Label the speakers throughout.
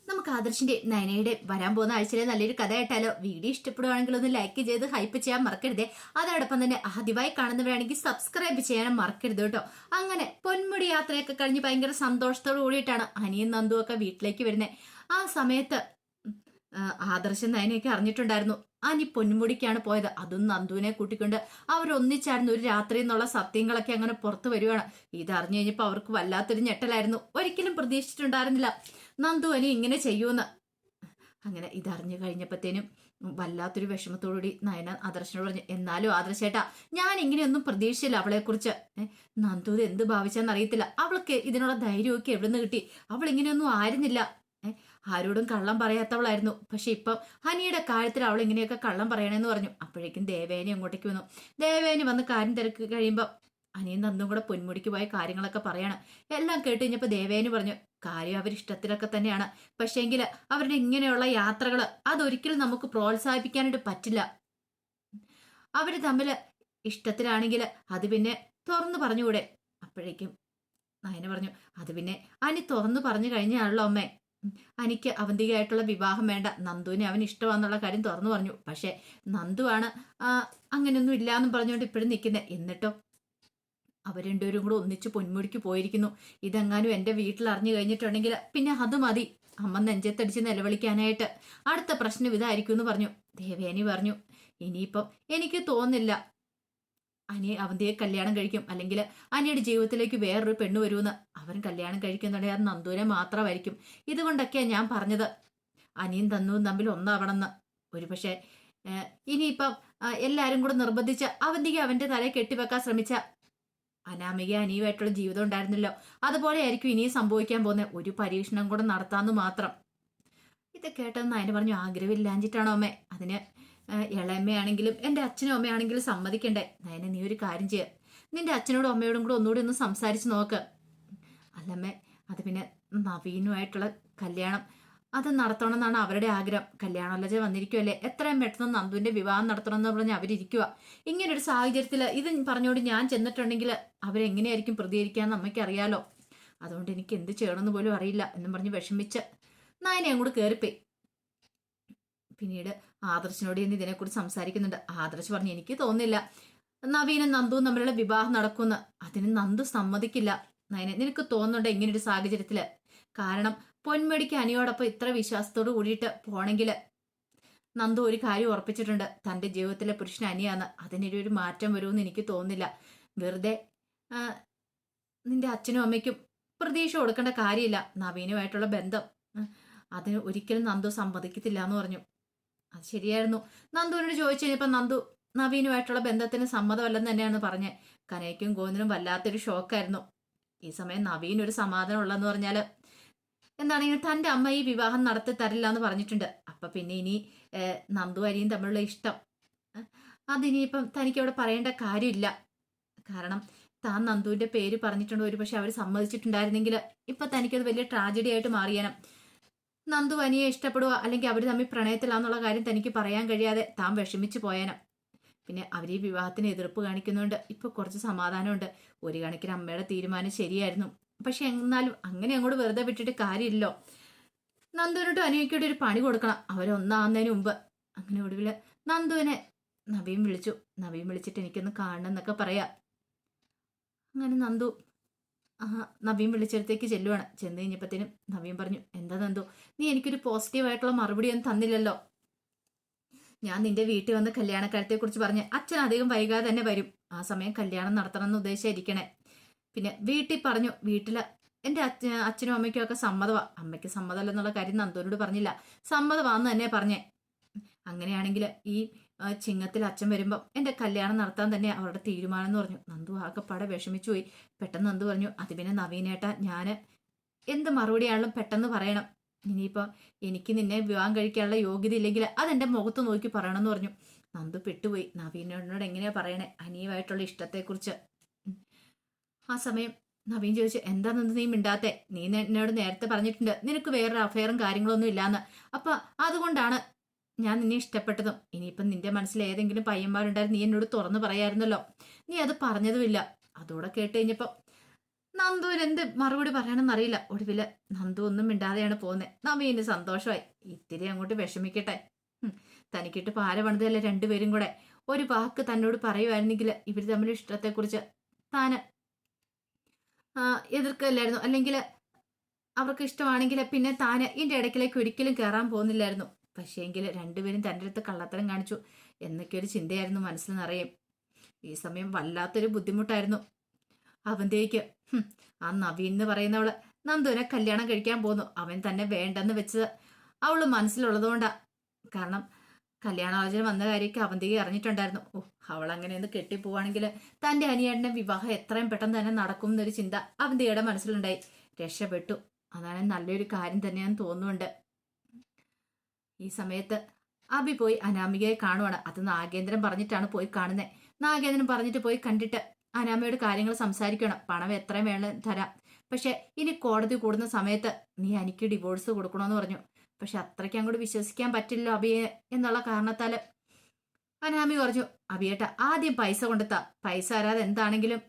Speaker 1: നമുക്ക് ആദർശിന്റെ നയനയുടെ വരാൻ പോകുന്ന ആഴ്ചയിലെ നല്ലൊരു കഥ കേട്ടാലോ? വീഡിയോ ഇഷ്ടപ്പെടുവാണെങ്കിൽ ഒന്ന് ലൈക്ക് ചെയ്ത് ഹൈപ്പ് ചെയ്യാൻ മറക്കരുതേ. അതോടൊപ്പം തന്നെ ആദ്യമായി കാണുന്നവരാണെങ്കിൽ സബ്സ്ക്രൈബ് ചെയ്യാനും മറക്കരുത് കേട്ടോ. അങ്ങനെ പൊന്മുടി യാത്രയൊക്കെ കഴിഞ്ഞ് ഭയങ്കര സന്തോഷത്തോടു കൂടിയിട്ടാണ് അനിയും നന്ദു ഒക്കെ വീട്ടിലേക്ക് വരുന്നത്. ആ സമയത്ത് ആദർശം നയനയൊക്കെ അറിഞ്ഞിട്ടുണ്ടായിരുന്നു അനി പൊന്മുടിക്കാണ് പോയത്. അതും നന്ദുവിനെ കൂട്ടിക്കൊണ്ട് അവരൊന്നിച്ചായിരുന്നു ഒരു രാത്രി എന്നുള്ള സത്യങ്ങളൊക്കെ അങ്ങനെ പുറത്തു വരുവാണ്. ഇതറിഞ്ഞു കഴിഞ്ഞപ്പോൾ അവർക്ക് വല്ലാത്തൊരു ഞെട്ടലായിരുന്നു. ഒരിക്കലും പ്രതീക്ഷിച്ചിട്ടുണ്ടായിരുന്നില്ല നന്ദു അനി ഇങ്ങനെ ചെയ്യൂന്ന്. അങ്ങനെ ഇതറിഞ്ഞു കഴിഞ്ഞപ്പോഴത്തേനും വല്ലാത്തൊരു വിഷമത്തോടുകൂടി നയന ആദർശനോട് പറഞ്ഞു, എന്നാലും ആദർശേട്ടാ ഞാൻ ഇങ്ങനെയൊന്നും പ്രതീക്ഷിച്ചില്ല അവളെക്കുറിച്ച്. നന്ദു ഇത് എന്ത് ഭാവിച്ചാന്നറിയത്തില്ല. അവൾക്ക് ഇതിനുള്ള ധൈര്യമൊക്കെ എവിടെ നിന്ന് കിട്ടി? അവൾ ഇങ്ങനെയൊന്നും ആയിരുന്നില്ല. ആരോടും കള്ളം പറയാത്തവളായിരുന്നു. പക്ഷെ ഇപ്പം ഹനിയുടെ കാര്യത്തിൽ അവൾ ഇങ്ങനെയൊക്കെ കള്ളം പറയണമെന്ന് പറഞ്ഞു. അപ്പോഴേക്കും ദേവേനി അങ്ങോട്ടേക്ക് വന്നു. ദേവേനി വന്ന് കാര്യം തിരക്ക് കഴിയുമ്പോൾ അനിയും നന്ദും കൂടെ പൊന്മുടിക്ക് പോയ കാര്യങ്ങളൊക്കെ പറയണം. എല്ലാം കേട്ട് കഴിഞ്ഞപ്പോൾ ദേവേനി പറഞ്ഞു, കാര്യം അവരിഷ്ടത്തിലൊക്കെ തന്നെയാണ്. പക്ഷേങ്കിൽ അവരുടെ ഇങ്ങനെയുള്ള യാത്രകൾ അതൊരിക്കലും നമുക്ക് പ്രോത്സാഹിപ്പിക്കാനായിട്ട് പറ്റില്ല. അവർ തമ്മിൽ ഇഷ്ടത്തിലാണെങ്കിൽ അത് പിന്നെ തുറന്നു പറഞ്ഞുകൂടെ? അപ്പോഴേക്കും നയന പറഞ്ഞു, അത് പിന്നെ അനി തുറന്നു പറഞ്ഞു കഴിഞ്ഞാണല്ലോ അമ്മേ. അനിക്ക് അവന്തികയായിട്ടുള്ള വിവാഹം വേണ്ട, നന്ദുവിനെ അവൻ ഇഷ്ടമാന്നുള്ള കാര്യം തുറന്നു പറഞ്ഞു. പക്ഷെ നന്ദുവാണ് അങ്ങനെയൊന്നും ഇല്ലാന്നും പറഞ്ഞുകൊണ്ട് ഇപ്പോഴും നിൽക്കുന്നത്. എന്നിട്ടോ അവർ രണ്ടുപേരും കൂടെ ഒന്നിച്ച് പൊന്മുടിക്ക് പോയിരിക്കുന്നു. ഇതെങ്ങാനും എൻ്റെ വീട്ടിൽ അറിഞ്ഞു കഴിഞ്ഞിട്ടുണ്ടെങ്കിൽ പിന്നെ അത് മതി അമ്മ നെഞ്ചത്തടിച്ച് നിലവിളിക്കാനായിട്ട്. അടുത്ത പ്രശ്നം ഇതായിരിക്കും എന്ന് പറഞ്ഞു. ദേവേനി പറഞ്ഞു, ഇനിയിപ്പം എനിക്ക് തോന്നുന്നില്ല അനി അവന്തിയെ കല്യാണം കഴിക്കും, അല്ലെങ്കിൽ അനിയുടെ ജീവിതത്തിലേക്ക് വേറൊരു പെണ്ണ് വരുമെന്ന്. അവൻ കല്യാണം കഴിക്കുന്നുണ്ടെങ്കിൽ അത് നന്ദുവിനെ മാത്രമായിരിക്കും. ഇതുകൊണ്ടൊക്കെയാണ് ഞാൻ പറഞ്ഞത് അനിയും തന്നുവും തമ്മിൽ ഒന്നാവണമെന്ന്. ഒരുപക്ഷെ ഇനിയിപ്പം എല്ലാവരും കൂടെ നിർബന്ധിച്ച് അവന്തിക്ക് അവന്റെ തലയെ കെട്ടിവെക്കാൻ ശ്രമിച്ച അനാമിക അനിയുമായിട്ടുള്ള ജീവിതം ഉണ്ടായിരുന്നല്ലോ, അതുപോലെ ആയിരിക്കും ഇനിയും സംഭവിക്കാൻ പോകുന്നത്. ഒരു പരീക്ഷണം കൂടെ നടത്താമെന്ന് മാത്രം. ഇത് കേട്ടെന്ന് അതിന് പറഞ്ഞു, ആഗ്രഹമില്ലാഞ്ഞിട്ടാണോ അമ്മേ? അതിന് ഇളയമ്മയാണെങ്കിലും എൻ്റെ അച്ഛനും അമ്മയാണെങ്കിലും സമ്മതിക്കണ്ടേ? നയനെ നീ ഒരു കാര്യം ചെയ്യുക, നിന്റെ അച്ഛനോടും അമ്മയോടും കൂടെ ഒന്നുകൂടി ഒന്ന് സംസാരിച്ച് നോക്ക്. അല്ലമ്മേ, അത് പിന്നെ നവീനുമായിട്ടുള്ള കല്യാണം അത് നടത്തണമെന്നാണ് അവരുടെ ആഗ്രഹം. കല്യാണമല്ലേ വന്നിരിക്കുമല്ലേ, എത്രയും പെട്ടെന്ന് നന്ദുവിന്റെ വിവാഹം നടത്തണമെന്ന് പറഞ്ഞ് അവരിയ്ക്കുക. ഇങ്ങനൊരു സാഹചര്യത്തിൽ ഇത് പറഞ്ഞുകൊണ്ട് ഞാൻ ചെന്നിട്ടുണ്ടെങ്കിൽ അവരെങ്ങനെയായിരിക്കും പ്രതികരിക്കാന്ന് അമ്മയ്ക്ക് അറിയാലോ. അതുകൊണ്ട് എനിക്ക് എന്ത് ചെയ്യണമെന്ന് പോലും അറിയില്ല എന്നും പറഞ്ഞ് വിഷമിച്ച് നയനെ അങ്ങോട്ട് കയറിപ്പോയി. പിന്നീട് ആദർശനോട് ഇന്ന് ഇതിനെക്കുറിച്ച് സംസാരിക്കുന്നുണ്ട്. ആദർശ് പറഞ്ഞു, എനിക്ക് തോന്നുന്നില്ല നവീനും നന്ദുവും തമ്മിലുള്ള വിവാഹം നടക്കുമെന്ന്. അതിന് നന്ദു സമ്മതിക്കില്ല. നയനെ, നിനക്ക് തോന്നുന്നുണ്ടോ ഇങ്ങനൊരു സാഹചര്യത്തില്? കാരണം പൊന്മുടിക്ക് അനിയോടൊപ്പം ഇത്ര വിശ്വാസത്തോട് കൂടിയിട്ട് പോണെങ്കിൽ നന്ദു ഒരു കാര്യം ഉറപ്പിച്ചിട്ടുണ്ട്, തന്റെ ജീവിതത്തിലെ പുരുഷൻ അനിയാന്ന്. അതിനൊരു മാറ്റം വരുമെന്ന് എനിക്ക് തോന്നുന്നില്ല. വെറുതെ നിന്റെ അച്ഛനും അമ്മയ്ക്കും പ്രതീക്ഷ കൊടുക്കേണ്ട കാര്യമില്ല. നവീനുമായിട്ടുള്ള ബന്ധം അതിന് ഒരിക്കലും നന്ദു സമ്മതിക്കത്തില്ല എന്ന് പറഞ്ഞു. അത് ശരിയായിരുന്നു. നന്ദുവിനോട് ചോദിച്ചു കഴിഞ്ഞപ്പോൾ നന്ദു നവീനുമായിട്ടുള്ള ബന്ധത്തിന് സമ്മതമല്ലെന്ന് തന്നെയാണ് പറഞ്ഞത്. കനയ്ക്കും ഗോവിന്ദനും വല്ലാത്തൊരു ഷോക്കായിരുന്നു. ഈ സമയം നവീൻ ഒരു സമാധാനം ഉള്ളതെന്ന് പറഞ്ഞാൽ എന്താണെങ്കിൽ തൻ്റെ അമ്മ ഈ വിവാഹം നടത്തി തരില്ല എന്ന് പറഞ്ഞിട്ടുണ്ട്. അപ്പൊ പിന്നെ ഇനി നന്ദു അരിയും തമ്മിലുള്ള ഇഷ്ടം അതിനിയിപ്പം തനിക്ക് അവിടെ പറയേണ്ട കാര്യമില്ല. കാരണം താൻ നന്ദുവിന്റെ പേര് പറഞ്ഞിട്ടുണ്ട്. ഒരു പക്ഷെ അവർ സമ്മതിച്ചിട്ടുണ്ടായിരുന്നെങ്കിൽ ഇപ്പൊ തനിക്കത് വലിയ ട്രാജഡി ആയിട്ട് മാറിയണം. നന്ദു അനിയെ ഇഷ്ടപ്പെടുക അല്ലെങ്കിൽ അവർ തമ്മിൽ പ്രണയത്തിലാന്നുള്ള കാര്യം തനിക്ക് പറയാൻ കഴിയാതെ താൻ വിഷമിച്ചു പോയാനം. പിന്നെ അവർ ഈ വിവാഹത്തിന് എതിർപ്പ് കാണിക്കുന്നുണ്ട്. ഇപ്പൊ കുറച്ച് സമാധാനമുണ്ട്. ഒരു കണക്കിന് അമ്മയുടെ തീരുമാനം ശരിയായിരുന്നു. പക്ഷെ എന്നാലും അങ്ങനെ അങ്ങോട്ട് വെറുതെ വിട്ടിട്ട് കാര്യമില്ലോ. നന്ദുവിനോട്ട് അനിയക്കോട്ട് ഒരു പണി കൊടുക്കണം അവരൊന്നാകുന്നതിന് മുമ്പ്. അങ്ങനെ ഒടുവില് നന്ദുവിനെ നവീൻ വിളിച്ചു. നവീൻ വിളിച്ചിട്ട് എനിക്കൊന്ന് കാണണം എന്നൊക്കെ പറയാ. അങ്ങനെ നന്ദു നവീൻ വിളിച്ചിടത്തേക്ക് ചെല്ലുവാണ്. ചെന്ന് കഴിഞ്ഞപ്പോഴത്തേനും നവീൻ പറഞ്ഞു, എന്താ നന്ദു, നീ എനിക്കൊരു പോസിറ്റീവായിട്ടുള്ള മറുപടി ഒന്നും തന്നില്ലല്ലോ. ഞാൻ നിന്റെ വീട്ടിൽ വന്ന് കല്യാണക്കാര്യത്തെ കുറിച്ച് പറഞ്ഞ് അച്ഛൻ അധികം വൈകാതെ തന്നെ വരും. ആ സമയം കല്യാണം നടത്തണമെന്ന് ഉദ്ദേശിച്ചിരിക്കണേ. പിന്നെ വീട്ടിൽ പറഞ്ഞു, വീട്ടില് എൻ്റെ അച്ഛനും അമ്മയ്ക്കും ഒക്കെ സമ്മതമാ. അമ്മയ്ക്ക് സമ്മതമല്ലെന്നുള്ള കാര്യം നന്ദുവിനോട് പറഞ്ഞില്ല, സമ്മതമാന്ന് തന്നെ പറഞ്ഞേ. അങ്ങനെയാണെങ്കിൽ ഈ ചിങ്ങത്തിൽ അച്ഛൻ വരുമ്പം എൻ്റെ കല്യാണം നടത്താൻ തന്നെ അവരുടെ തീരുമാനം എന്ന് പറഞ്ഞു. നന്ദു ആകെപ്പാടെ വിഷമിച്ചു പോയി. പെട്ടെന്ന് നന്ദു പറഞ്ഞു, അത് പിന്നെ നവീനേട്ടാ, ഞാൻ എന്ത് മറുപടിയാണെങ്കിലും പെട്ടെന്ന് പറയണം. ഇനിയിപ്പം എനിക്ക് നിന്നെ വിവാഹം കഴിക്കാനുള്ള യോഗ്യത ഇല്ലെങ്കിൽ അതെൻ്റെ മുഖത്ത് നോക്കി പറയണമെന്ന് പറഞ്ഞു. നന്ദു പെട്ടുപോയി. നവീനോട് എങ്ങനെയാ പറയണേ അനിയുമായിട്ടുള്ള ഇഷ്ടത്തെക്കുറിച്ച്. ആ സമയം നവീൻ ചോദിച്ചു, എന്താ നന്ദു നീ മിണ്ടാത്തെ? നീ എന്നോട് നേരത്തെ പറഞ്ഞിട്ടുണ്ട് നിനക്ക് വേറൊരു അഫയറും കാര്യങ്ങളൊന്നും ഇല്ലാന്ന്. അപ്പൊ അതുകൊണ്ടാണ് ഞാൻ നിന്നെ ഇഷ്ടപ്പെട്ടതും. ഇനിയിപ്പം നിന്റെ മനസ്സിൽ ഏതെങ്കിലും പയ്യന്മാരുണ്ടായിരുന്നു നീ എന്നോട് തുറന്നു പറയായിരുന്നല്ലോ. നീ അത് പറഞ്ഞതുമില്ല. അതോടെ കേട്ട് കഴിഞ്ഞപ്പം നന്ദുവിന് എന്ത് മറുപടി പറയണമെന്ന് അറിയില്ല. ഒടുവില് നന്ദു ഒന്നും മിണ്ടാതെയാണ് പോകുന്നത്. നവീന് സന്തോഷമായി. ഇത്തിരി അങ്ങോട്ട് വിഷമിക്കട്ടെ. തനിക്കിട്ട് പാര പണിതല്ലേ രണ്ടുപേരും കൂടെ. ഒരു വാക്ക് തന്നോട് പറയുമായിരുന്നെങ്കിൽ ഇവർ തമ്മിൽ ഇഷ്ടത്തെക്കുറിച്ച് താന് എതിർക്കില്ലായിരുന്നു. അല്ലെങ്കിൽ അവർക്ക് ഇഷ്ടമാണെങ്കിൽ പിന്നെ താന് ഇതിന്റെ ഇടയ്ക്കിലേക്ക് ഒരിക്കലും കയറാൻ പോകുന്നില്ലായിരുന്നു. പക്ഷേങ്കിൽ രണ്ടുപേരും തൻ്റെ അടുത്ത് കള്ളത്തരം കാണിച്ചു എന്നൊക്കെ ഒരു ചിന്തയായിരുന്നു മനസ്സിൽ നിറയും. ഈ സമയം വല്ലാത്തൊരു ബുദ്ധിമുട്ടായിരുന്നു അവന്തേക്ക്. ആ നവീൻ എന്ന് പറയുന്നവള് നന്ദുവിനെ കല്യാണം കഴിക്കാൻ പോന്നു. അവൻ തന്നെ വേണ്ടെന്ന് വെച്ചത് അവള് മനസ്സിലുള്ളതുകൊണ്ടാ. കാരണം കല്യാണാലോചന വന്ന കാര്യമൊക്കെ അവന്തേക്ക് അറിഞ്ഞിട്ടുണ്ടായിരുന്നു. അവൾ അങ്ങനെയൊന്ന് കെട്ടിപ്പോവാണെങ്കിൽ തൻ്റെ അനിയന്റെ വിവാഹം എത്രയും പെട്ടെന്ന് തന്നെ നടക്കും എന്നൊരു ചിന്ത അവന്തയുടെ മനസ്സിലുണ്ടായി. രക്ഷപ്പെട്ടു. അതാണ് നല്ലൊരു കാര്യം തന്നെയാന്ന് തോന്നുന്നുണ്ട്. ഈ സമയത്ത് അഭി പോയി അനാമികയെ കാണുവാണ്. അത് നാഗേന്ദ്രൻ പറഞ്ഞിട്ടാണ് പോയി കാണുന്നത്. നാഗേന്ദ്രൻ പറഞ്ഞിട്ട് പോയി കണ്ടിട്ട് അനാമയോട് കാര്യങ്ങൾ സംസാരിക്കണം. പണം എത്രയും വേണം തരാം, പക്ഷെ ഇനി കോടതി കൂടുന്ന സമയത്ത് നീ എനിക്ക് ഡിവോഴ്സ് കൊടുക്കണമെന്ന് പറഞ്ഞു. പക്ഷെ അത്രയ്ക്ക് അങ്ങോട്ട് വിശ്വസിക്കാൻ പറ്റില്ല അഭിയെ എന്നുള്ള കാരണത്താല് അനാമി പറഞ്ഞു, അഭിയേട്ട ആദ്യം പൈസ കൊണ്ടെത്താ, പൈസ തരാതെ എന്താണെങ്കിലും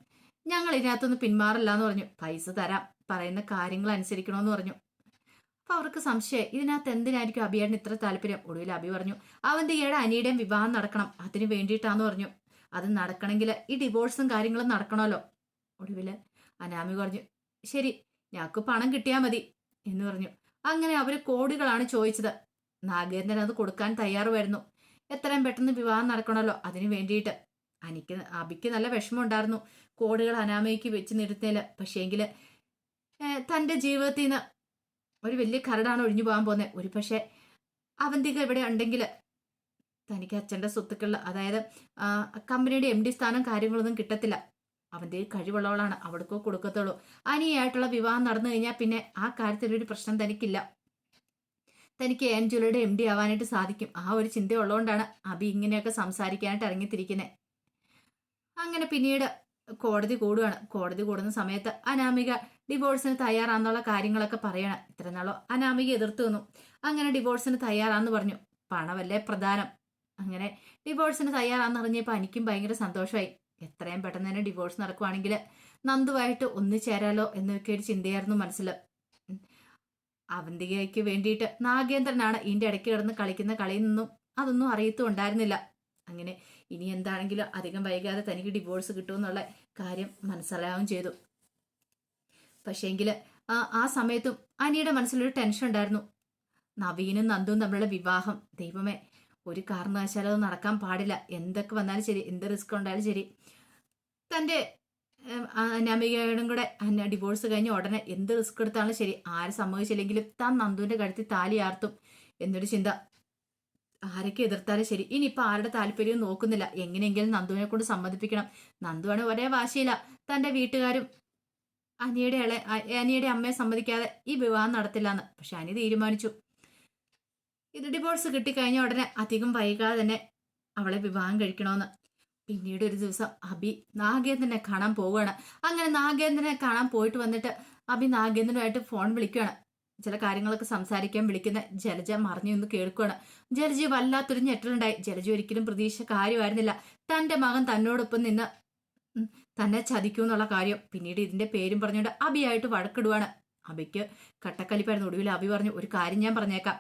Speaker 1: ഞങ്ങൾ ഇതിനകത്തൊന്ന് പിന്മാറില്ല എന്ന് പറഞ്ഞു. പൈസ തരാം, പറയുന്ന കാര്യങ്ങൾ അനുസരിക്കണമെന്ന് പറഞ്ഞു. അപ്പൊ അവർക്ക് സംശയം, ഇതിനകത്ത് എന്തിനായിരിക്കും അഭിയേട്ടന് ഇത്ര താല്പര്യം. ഒടുവിൽ അഭി പറഞ്ഞു, അവന്തികയുടെ അനിയുടെയും വിവാഹം നടക്കണം, അതിന് വേണ്ടിയിട്ടാന്ന് പറഞ്ഞു. അത് നടക്കണമെങ്കിൽ ഈ ഡിവോഴ്സും കാര്യങ്ങളും നടക്കണമല്ലോ. ഒടുവില് അനാമി പറഞ്ഞു, ശരി ഞങ്ങൾക്ക് പണം കിട്ടിയാൽ മതി എന്ന് പറഞ്ഞു. അങ്ങനെ അവര് കോടികളാണ് ചോദിച്ചത്. നാഗേന്ദ്രൻ അത് കൊടുക്കാൻ തയ്യാറുമായിരുന്നു. എത്രയും പെട്ടെന്ന് വിവാഹം നടക്കണമല്ലോ, അതിന് വേണ്ടിയിട്ട്. അഭിക്ക് നല്ല വിഷമം ഉണ്ടായിരുന്നു കോടികൾ അനാമയ്ക്ക് വെച്ച് നിർത്തിയില്ല. പക്ഷേങ്കില് തൻ്റെ ജീവിതത്തിൽ നിന്ന് ഒരു വലിയ കരടാണ് ഒഴിഞ്ഞു പോകാൻ പോകുന്നത്. ഒരു പക്ഷേ അവന്തിക ഇവിടെ ഉണ്ടെങ്കിൽ തനിക്ക് അച്ഛൻ്റെ സ്വത്തുക്കളിൽ, അതായത് കമ്പനിയുടെ MD സ്ഥാനം കാര്യങ്ങളൊന്നും കിട്ടത്തില്ല. അവൻ്റെ കഴിവുള്ളവളാണ്, അവിടേക്കോ കൊടുക്കത്തുള്ളൂ. അനിയായിട്ടുള്ള വിവാഹം നടന്നു കഴിഞ്ഞാൽ പിന്നെ ആ കാര്യത്തിലൊരു പ്രശ്നം തനിക്കില്ല. തനിക്ക് AN MD ആവാനായിട്ട് സാധിക്കും. ആ ഒരു ചിന്ത ഉള്ളതുകൊണ്ടാണ് അഭി ഇങ്ങനെയൊക്കെ സംസാരിക്കാനായിട്ട് ഇറങ്ങിത്തിരിക്കുന്നത്. അങ്ങനെ പിന്നീട് കോടതി കൂടുകയാണ്. കോടതി കൂടുന്ന സമയത്ത് അനാമിക ഡിവോഴ്സിന് തയ്യാറാന്നുള്ള കാര്യങ്ങളൊക്കെ പറയണം. ഇത്ര നാളോ അനാമിക എതിർത്തു വന്നു. അങ്ങനെ ഡിവോഴ്സിന് തയ്യാറാന്ന് പറഞ്ഞു. പണമല്ലേ പ്രധാനം. അങ്ങനെ ഡിവോഴ്സിന് തയ്യാറാന്ന് അറിഞ്ഞപ്പോൾ എനിക്കും ഭയങ്കര സന്തോഷമായി. എത്രയും പെട്ടെന്ന് തന്നെ ഡിവോഴ്സ് നടക്കുവാണെങ്കിൽ നന്ദുവായിട്ട് ഒന്നിച്ചേരാലോ എന്നൊക്കെ ഒരു ചിന്തയായിരുന്നു മനസ്സിൽ. അവന്തികയ്ക്ക് വേണ്ടിയിട്ട് നാഗേന്ദ്രനാണ് ഇതിൻ്റെ ഇടയ്ക്ക് കിടന്ന് കളിക്കുന്ന കളിയിൽ നിന്നും അതൊന്നും അറിയത്തും ഉണ്ടായിരുന്നില്ല. അങ്ങനെ ഇനി എന്താണെങ്കിലും അധികം വൈകാതെ തനിക്ക് ഡിവോഴ്സ് കിട്ടുമെന്നുള്ള കാര്യം മനസ്സിലാവുകയും ചെയ്തു. പക്ഷേങ്കിൽ ആ സമയത്തും അനിയുടെ മനസ്സിലൊരു ടെൻഷൻ ഉണ്ടായിരുന്നു. നവീനും നന്ദുവും തമ്മിലുള്ള വിവാഹം, ദൈവമേ, ഒരു കാരണവശാലും അത് നടക്കാൻ പാടില്ല. എന്തൊക്കെ വന്നാലും ശരി, എന്ത് റിസ്ക് ഉണ്ടായാലും ശരി, തൻ്റെ അനാമികയോടും കൂടെ ഡിവോഴ്സ് കഴിഞ്ഞ് ഉടനെ എന്ത് റിസ്ക് എടുത്താലും ശരി, ആര് സമ്മതിച്ചില്ലെങ്കിലും താൻ നന്ദുവിൻ്റെ കഴുത്തിൽ താലി ആർത്തും എന്നൊരു ചിന്ത. ആരൊക്കെ എതിർത്താലും ശരി, ഇനിയിപ്പോൾ ആരുടെ താല്പര്യവും നോക്കുന്നില്ല. എങ്ങനെയെങ്കിലും നന്ദുവിനെ കൊണ്ട് സമ്മതിപ്പിക്കണം. നന്ദുവാണ് ഒരേ വാശിയില്ല. തൻ്റെ വീട്ടുകാരും അനിയുടെ അമ്മയെ സമ്മതിക്കാതെ ഈ വിവാഹം നടത്തില്ല എന്ന്. പക്ഷെ അനി തീരുമാനിച്ചു ഇത് ഡിവോഴ്സ് കിട്ടിക്കഴിഞ്ഞ ഉടനെ അധികം വൈകാതെ തന്നെ അവളെ വിവാഹം കഴിക്കണമെന്ന്. പിന്നീട് ഒരു ദിവസം അഭി നാഗേന്ദ്രനെ കാണാൻ പോവുകയാണ്. അങ്ങനെ നാഗേന്ദ്രനെ കാണാൻ പോയിട്ട് വന്നിട്ട് അഭി നാഗേന്ദ്രനുമായിട്ട് ഫോൺ വിളിക്കുകയാണ്. ചില കാര്യങ്ങളൊക്കെ സംസാരിക്കാൻ വിളിക്കുന്ന ജലജ മറിഞ്ഞു നിന്ന് കേൾക്കുകയാണ്. ജലജ വല്ലാത്തൊരു ഞെട്ടലുണ്ടായി. ജലജ ഒരിക്കലും പ്രതീക്ഷ കാര്യമായിരുന്നില്ല തൻ്റെ മകൻ തന്നോടൊപ്പം നിന്ന് തന്നെ ചതിക്കൂന്നുള്ള കാര്യം. പിന്നീട് ഇതിന്റെ പേരും പറഞ്ഞുകൊണ്ട് അഭിയായിട്ട് വഴക്കിടുവാണ്. അഭിക്ക് കട്ടക്കലിപ്പായിരുന്നു. ഒടുവിൽ അഭി പറഞ്ഞു, ഒരു കാര്യം ഞാൻ പറഞ്ഞേക്കാം,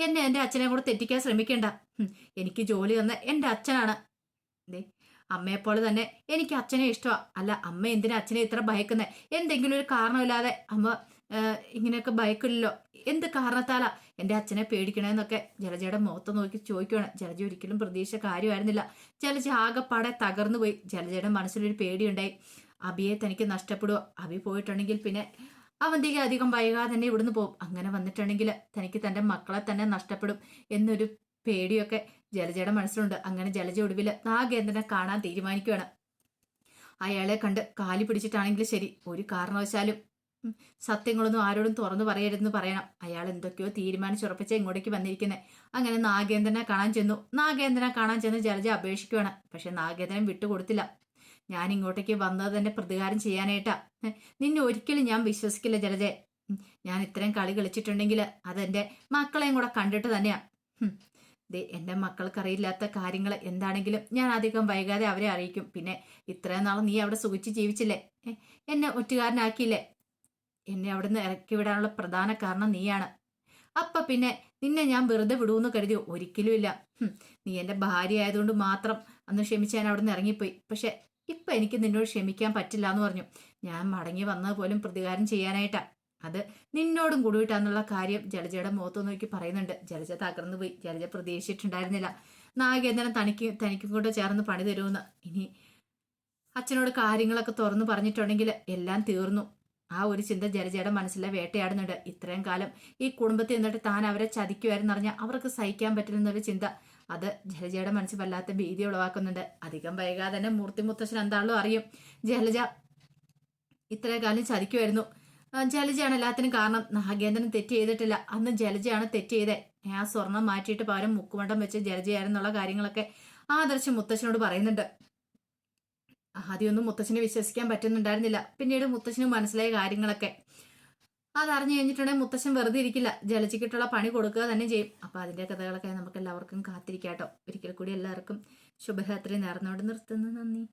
Speaker 1: എന്നെ എൻ്റെ അച്ഛനെ കൂടെ തെറ്റിക്കാൻ ശ്രമിക്കേണ്ട. എനിക്ക് ജോലി തന്ന എൻ്റെ അച്ഛനാണ്. അമ്മയെപ്പോലെ തന്നെ എനിക്ക് അച്ഛനെ ഇഷ്ടമാണ്. അല്ല, അമ്മ എന്തിനാ അച്ഛനെ ഇത്ര ഭയക്കുന്നത്? എന്തെങ്കിലും ഒരു കാരണമില്ലാതെ അമ്മ ഇങ്ങനെയൊക്കെ ഭയക്കില്ലല്ലോ. എന്ത് കാരണത്താലാ എൻ്റെ അച്ഛനെ പേടിക്കണേന്നൊക്കെ ജലജയുടെ മുഖത്ത് നോക്കി ചോദിക്കുകയാണ്. ജലജ ഒരിക്കലും പ്രതീക്ഷ കാര്യമായിരുന്നില്ല. ജലജ ആകെപ്പാടെ തകർന്നു പോയി. ജലജയുടെ മനസ്സിലൊരു പേടിയുണ്ടായി. അഭിയെ തനിക്ക് നഷ്ടപ്പെടുമോ? അഭി പോയിട്ടുണ്ടെങ്കിൽ പിന്നെ അവന്തിക അധികം വൈകാതെ തന്നെ ഇവിടുന്ന് പോകും. അങ്ങനെ വന്നിട്ടുണ്ടെങ്കിൽ തനിക്ക് തൻ്റെ മക്കളെ തന്നെ നഷ്ടപ്പെടും എന്നൊരു പേടിയൊക്കെ ജലജയുടെ മനസ്സിലുണ്ട്. അങ്ങനെ ജലജ ഒടുവിൽ നാഗേന്ദ്രനെ കാണാൻ തീരുമാനിക്കുകയാണ്. അയാളെ കണ്ട് കാലി പിടിച്ചിട്ടാണെങ്കിലും ശരി, ഒരു കാരണവശാലും സത്യങ്ങളൊന്നും ആരോടും തുറന്നു പറയരുതെന്ന് പറയണം. അയാൾ എന്തൊക്കെയോ തീരുമാനിച്ചുറപ്പിച്ച ഇങ്ങോട്ടേക്ക് വന്നിരിക്കുന്നത്. അങ്ങനെ നാഗേന്ദ്രനെ കാണാൻ ചെന്നു. നാഗേന്ദ്രനെ കാണാൻ ചെന്ന് ജലജ അപേക്ഷിക്കുകയാണ്. പക്ഷെ നാഗേന്ദ്രൻ വിട്ടുകൊടുത്തില്ല. ഞാൻ ഇങ്ങോട്ടേക്ക് വന്നത് തന്നെ പ്രതികാരം ചെയ്യാനായിട്ടാ. നിന്നെ ഒരിക്കലും ഞാൻ വിശ്വസിക്കില്ല ജലജെ. ഞാൻ ഇത്രയും കളി കളിച്ചിട്ടുണ്ടെങ്കിൽ അതെന്റെ മക്കളെയും കൂടെ കണ്ടിട്ട് തന്നെയാ. ദേ എൻ്റെ മക്കൾക്കറിയില്ലാത്ത കാര്യങ്ങൾ എന്താണെങ്കിലും ഞാൻ അധികം വൈകാതെ അവരെ അറിയിക്കും. പിന്നെ ഇത്രയും നാൾ നീ അവിടെ സുഖിച്ച് ജീവിച്ചില്ലേ, എന്നെ ഒറ്റുകാരനാക്കിയില്ലേ, എന്നെ അവിടുന്ന് ഇറക്കി വിടാനുള്ള പ്രധാന കാരണം നീയാണ്. അപ്പൊ പിന്നെ നിന്നെ ഞാൻ വെറുതെ വിടുമെന്ന് കരുതിയോ? ഒരിക്കലും ഇല്ല. നീ എൻ്റെ ഭാര്യ ആയതുകൊണ്ട് മാത്രം അന്ന് ക്ഷമിച്ച് ഞാൻ അവിടുന്ന് ഇറങ്ങിപ്പോയി. പക്ഷെ ഇപ്പൊ എനിക്ക് നിന്നോട് ക്ഷമിക്കാൻ പറ്റില്ല എന്ന് പറഞ്ഞു. ഞാൻ മടങ്ങി വന്നത് പോലും പ്രതികാരം ചെയ്യാനായിട്ടാ. അത് നിന്നോടും കൂടിയിട്ടാന്നുള്ള കാര്യം ജലജയുടെ മുഖത്ത് നോക്കി പറയുന്നുണ്ട്. ജലജ തകർന്നു പോയി. ജലജ പ്രതീക്ഷിച്ചിട്ടുണ്ടായിരുന്നില്ല നാഗേന്ദ്രൻ തനിക്കും കൂടെ ചേർന്ന് പണി തരുമെന്ന്. ഇനി അച്ഛനോട് കാര്യങ്ങളൊക്കെ തുറന്നു പറഞ്ഞിട്ടുണ്ടെങ്കിൽ എല്ലാം തീർന്നു. ആ ഒരു ചിന്ത ജലജയുടെ മനസ്സിലെ വേട്ടയാടുന്നുണ്ട്. ഇത്രയും കാലം ഈ കുടുംബത്തിൽ നിന്നിട്ട് താൻ അവരെ ചതിക്കുമായിരുന്നു അറിഞ്ഞാൽ അവർക്ക് സഹിക്കാൻ പറ്റില്ലെന്നൊരു ചിന്ത അത് ജലജയുടെ മനസ്സിൽ വല്ലാത്ത ഭീതി ഉളവാക്കുന്നുണ്ട്. അധികം വൈകാതെ തന്നെ മൂർത്തി മുത്തശ്ശൻ എന്താണല്ലോ അറിയും ജലജ ഇത്രയും കാലം ചതിക്കുമായിരുന്നു. ജലജയാണ് എല്ലാത്തിനും കാരണം. നാഗേന്ദ്രൻ തെറ്റ് ചെയ്തിട്ടില്ല. അന്ന് ജലജയാണ് തെറ്റ് ചെയ്തേ. ആ സ്വർണം മാറ്റിയിട്ട് പകരം മുക്കുമണ്ടം വെച്ച് ജലജയായിരുന്നുള്ള കാര്യങ്ങളൊക്കെ ആദർശ് മുത്തശ്ശനോട് പറയുന്നുണ്ട്. ആദ്യമൊന്നും മുത്തശ്ശനെ വിശ്വസിക്കാൻ പറ്റുന്നുണ്ടായിരുന്നില്ല. പിന്നീട് മുത്തശ്ശന് മനസ്സിലായ കാര്യങ്ങളൊക്കെ അതറിഞ്ഞു കഴിഞ്ഞിട്ടുണ്ടെങ്കിൽ മുത്തശ്ശൻ വെറുതെ ഇരിക്കില്ല. ജലജയ്ക്കിട്ടുള്ള പണി കൊടുക്കുക തന്നെ ചെയ്യും. അപ്പൊ അതിന്റെ കഥകളൊക്കെ നമുക്ക് എല്ലാവർക്കും കാത്തിരിക്കാട്ടോ. ഒരിക്കൽ കൂടി എല്ലാവർക്കും ശുഭരാത്രി നേർന്നുകൊണ്ട് നിർത്തുന്നു. നന്ദി.